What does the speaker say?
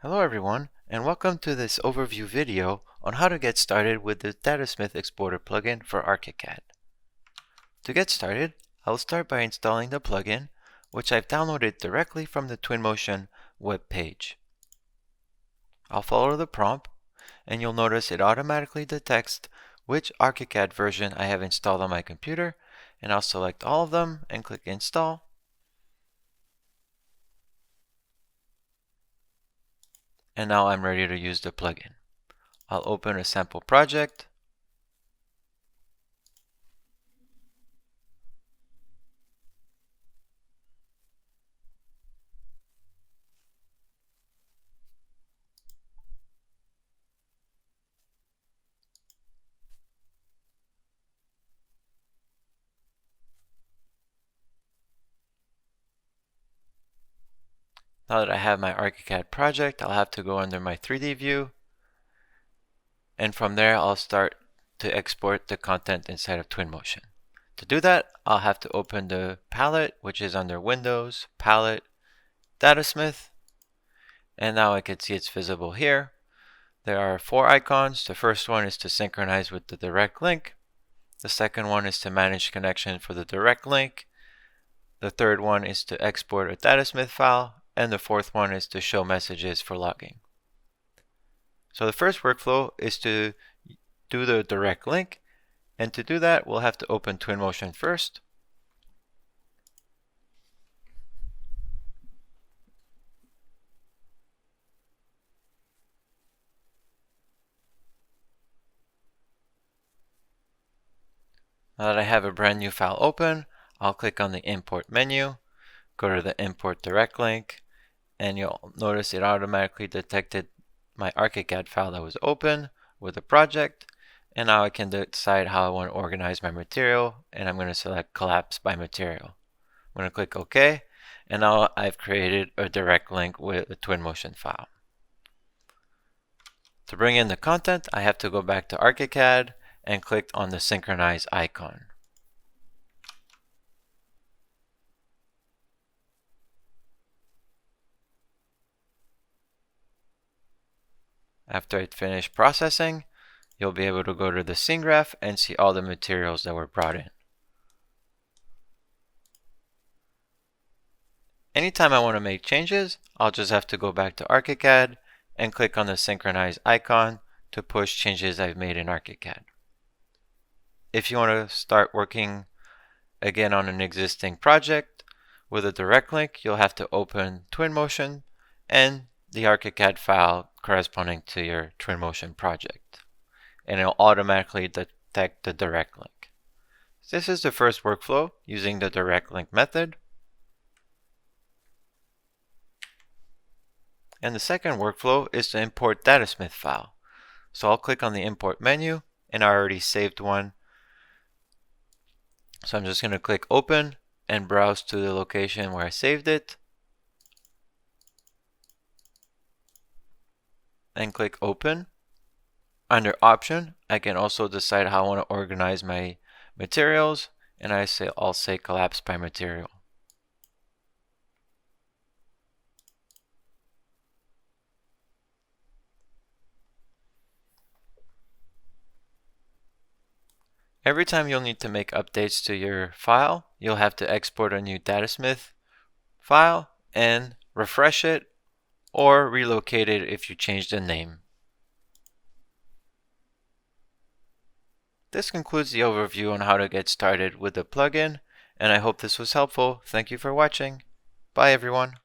Hello everyone, and welcome to this overview video on how to get started with the Datasmith Exporter plugin for ArchiCAD. To get started, I'll start by installing the plugin, which I've downloaded directly from the Twinmotion web page. I'll follow the prompt, and you'll notice it automatically detects which ArchiCAD version I have installed on my computer, and I'll select all of them and click Install. And now I'm ready to use the plugin. I'll open a sample project. Now that I have my ArchiCAD project, I'll have to go under my 3D view, and from there I'll start to export the content inside of Twinmotion. To do that, I'll have to open the palette, which is under Windows, Palette, Datasmith, and now I can see it's visible here. There are 4 icons. The first one is to synchronize with the direct link. The second one is to manage connection for the direct link. The third one is to export a Datasmith file, and the fourth one is to show messages for logging. So the first workflow is to do the direct link, and to do that we'll have to open Twinmotion first. Now that I have a brand new file open, I'll click on the import menu, go to the import direct link, and you'll notice it automatically detected my ArchiCAD file that was open with a project, and now I can decide how I want to organize my material, and I'm going to select collapse by material. I'm going to click OK, and now I've created a direct link with a Twinmotion file. To bring in the content, I have to go back to ArchiCAD and click on the synchronize icon. After it finished processing, you'll be able to go to the scene graph and see all the materials that were brought in. Anytime I want to make changes, I'll just have to go back to ArchiCAD and click on the synchronize icon to push changes I've made in ArchiCAD. If you want to start working again on an existing project with a direct link, you'll have to open Twinmotion and the ArchiCAD file corresponding to your Twinmotion project, and it'll automatically detect the direct link. This is the first workflow using the direct link method. And the second workflow is to import Datasmith file. So I'll click on the import menu, and I already saved one. So I'm just going to click open and browse to the location where I saved it, and click open. Under option, I can also decide how I want to organize my materials, and I'll say collapse by material. Every time you'll need to make updates to your file, you'll have to export a new Datasmith file and refresh it or relocate it if you change the name. This concludes the overview on how to get started with the plugin, and I hope this was helpful. Thank you for watching. Bye everyone.